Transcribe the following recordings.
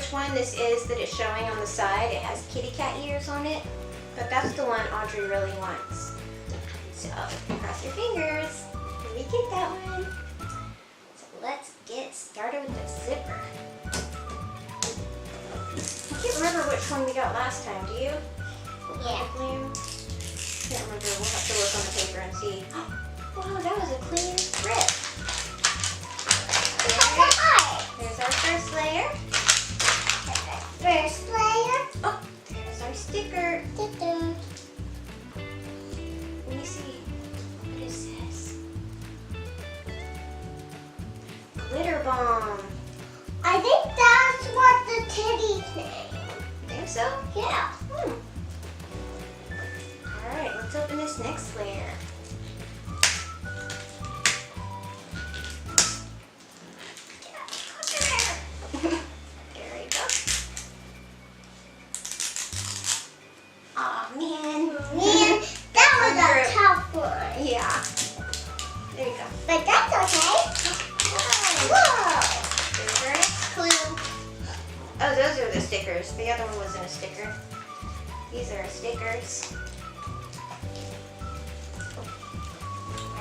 which one this is that it's showing on the side. It has kitty cat ears on it, but that's the one Audrey really wants. So cross your fingers. Let me get that one. So let's get started with the zipper. I can't remember which one we got last time. Do you? Yeah. Glam? Can't remember. We'll have to look on the paper and see. Wow, that was a clean rip. There's our first layer. First layer. Oh, there's our sticker. Sticker. Let me see. What is this? Glitter bomb. I think that's what the teddy's name. Think so? Yeah. Alright, let's open this next layer. There we go. Aw, man. Man, that was a tough one. Yeah. There you go. But that's okay. Whoa. There's our next clue. Oh, those are the stickers. The other one wasn't a sticker. These are stickers.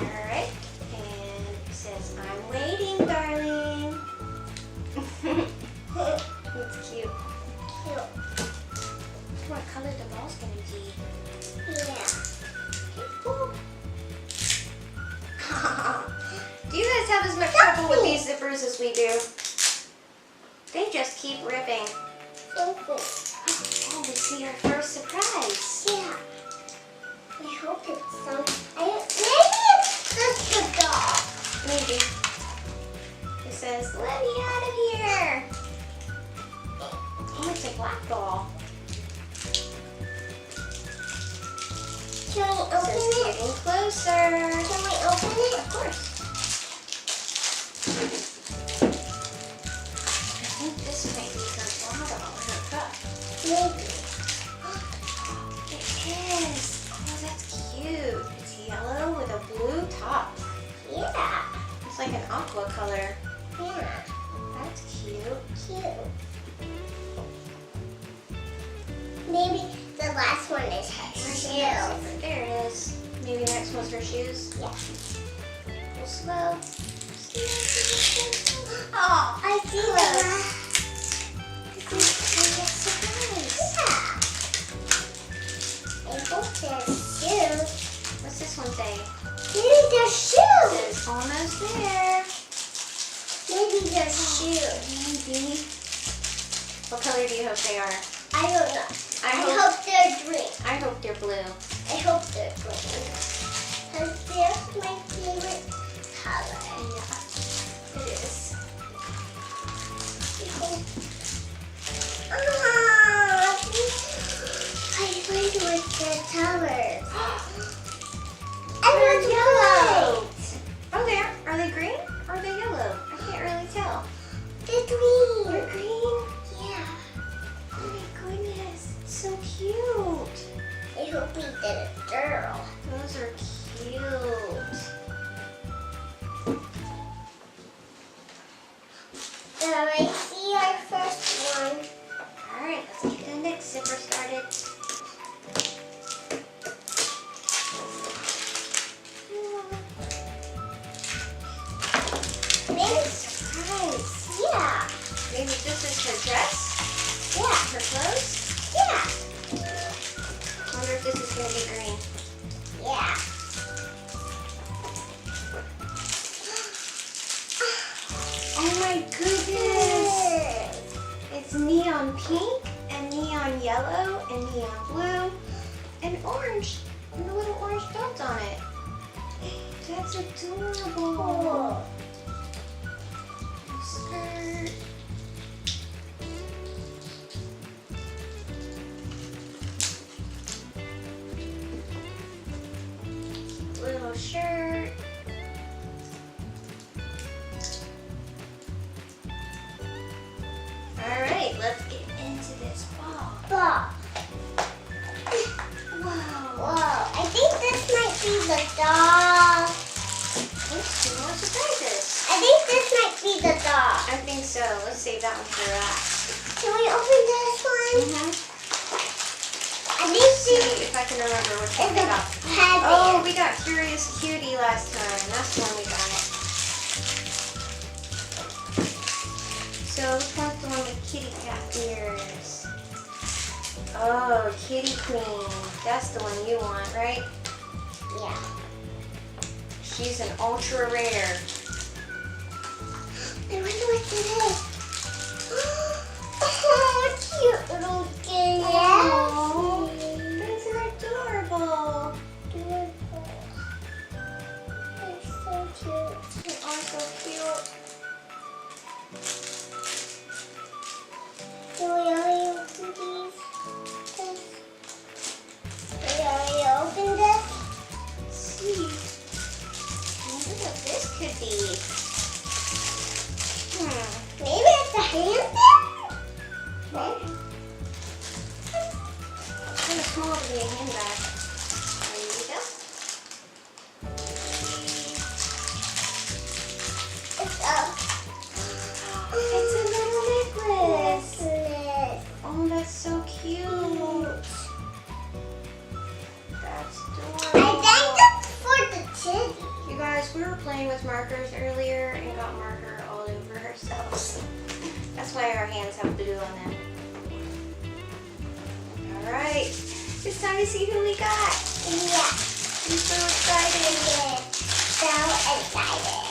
Alright. And it says, I'm waiting, darling. That's cute. Cute. What color the ball's gonna be? Yeah. Ooh. Do you guys have as much trouble with these zippers as we do? They just keep ripping. Simple. Oh, we see our first surprise. Yeah. I hope it's some. Maybe it's just a doll. Maybe. It says, let me out of here. Oh, it's a black ball. Can we It open says, it? getting closer. Can we open it? Of course. I think this might be her bottle, her cup. Maybe. It is. Oh, that's cute. It's yellow with a blue top. Yeah. It's like an aqua color. Yeah. That's cute. Cute. Maybe the last one is her shoe. There it is. Maybe the next one's her shoes. Yeah. Go slow. Oh, I see that. This is a surprise. Yeah. I hope they're shoes. What's this one say? Maybe they're It shoes. says almost there. Maybe they're shoes. Maybe. What color do you hope they are? I don't know. I I hope- hope they're green. I hope they're blue. I hope they're green. Because they're my favorite color. Yeah, it is. I played with the colors. And They're it's yellow. white. Oh, there. Are they green or are they yellow? I can't really tell. They're green. They're green? Yeah. Oh my goodness. It's so cute. I hope we did a girl. Those are cute. I see our first one. Alright, let's get the next zipper started. Maybe, Surprise. yeah. Maybe this is her dress? Yeah. Her clothes? Yeah. I wonder if this is going to be green. Yeah. Oh my goodness! It's neon pink and neon yellow and neon blue and orange and the little orange dots on it. That's adorable. Skirt. Little shirt. Alright, let's get into this ball. Ball. Wow. Whoa. I think this might be the doll. Oops, two more surprises. I think this might be the doll. I think so. Let's save that one for last. Can we Let's see if I can remember which one we got. Teddy. Oh, we got Curious Cutie last time. That's the one we got. So which one's the one with kitty cat ears? Oh, Kitty Queen. That's the one you want, right? Yeah. She's an ultra rare. I wonder what it is. Oh, cute little girl. Oh, these are adorable. Beautiful. They're so cute. They are so cute. Do we already open these? We already opened this? Let's see. I wonder what this could be. Maybe it's a hand there? Maybe. Kind of small to be a handbag. There you go. It's a little necklace. Oh, that's so cute. That's I adorable. think that's for the titty. You guys, we were playing with markers earlier and got marker all over ourselves. That's why our hands have blue on them. All right, it's time to see who we got. Yeah. I'm so excited. So excited.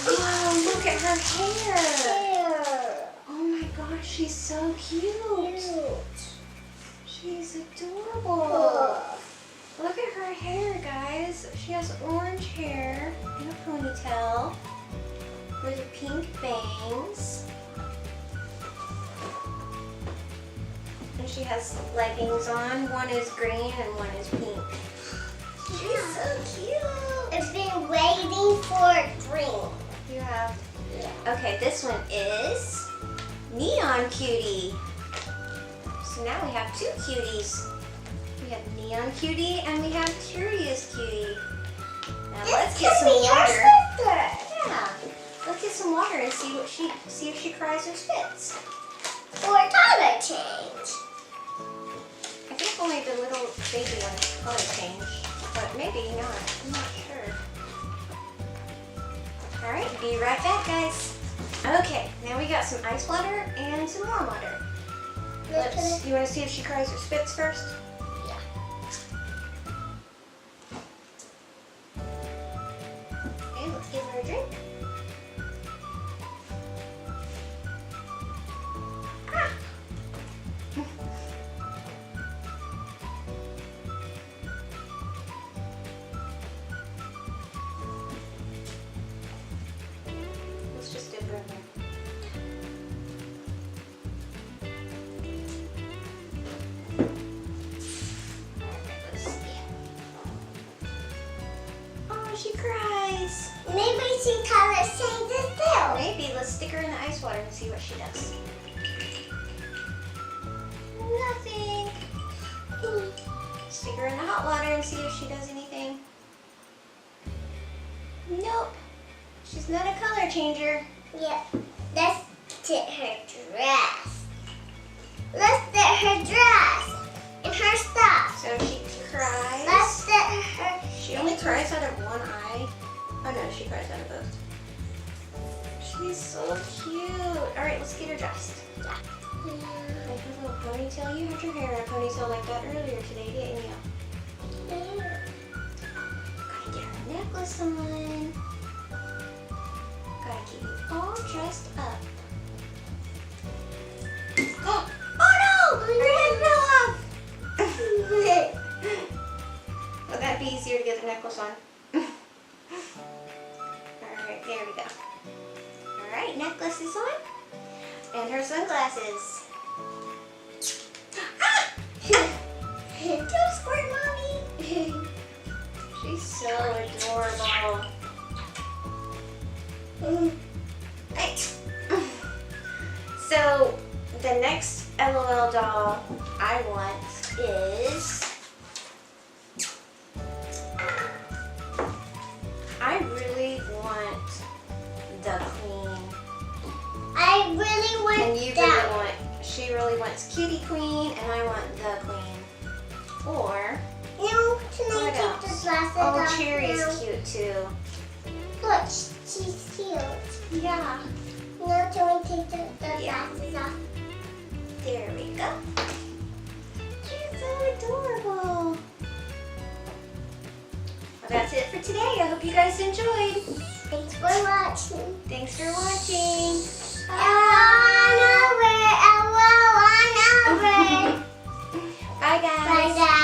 Wow, look at her hair. Oh my gosh, she's so cute. She's adorable. Look at her hair, guys. She has orange hair and a ponytail with the pink bangs. And she has leggings on. One is green and one is pink. She's so cute. I've been waiting for green. You have. Okay, this one is Neon Cutie. So now we have two cuties. We have Neon Cutie and we have Curious Cutie. Now let's get some water. Yeah. Let's get some water and see if she cries or spits. Or color change. I think only the little baby one color change, but maybe not. I'm not sure. All right, be right back, guys. Okay, now we got some ice water and some warm water. You want to see if she cries or spits first? Yeah. Okay, let's give her a drink. Ah! Let's just dip her in there. She cries. Maybe she color changes too. Maybe. Let's stick her in the ice water and see what she does. Nothing. Stick her in the hot water and see if she does anything. Nope. She's not a color changer. Yep. Let's get her dress. Let's get her dress and her stuff. So she cries. Let's get her. She only cries out of one eye. Oh no, she cries out of both. She's so cute. All right, let's get her dressed. Yeah. Like her little ponytail. You had your hair in a ponytail like that earlier today, didn't you? Gotta get her necklace on. Gotta get you all dressed up. Oh no! Her head fell off! Would that be easier to get the necklace on? Alright, there we go. Alright, necklace is on. And her sunglasses. Ah! Don't squirt, Mommy! She's so adorable. Hey. So, the next LOL doll I want is Audrey really wants Kitty Queen, and I want the Queen. Or, No, can I what take else? the glasses Oh, off Cherry now? is cute too. Look, she's cute. Yeah. Now can we take the Yeah. glasses off? There we go. She's so adorable. Well, that's it for today. I hope you guys enjoyed. Thanks for watching. Thanks for watching. On over. Bye, guys. Bye, guys.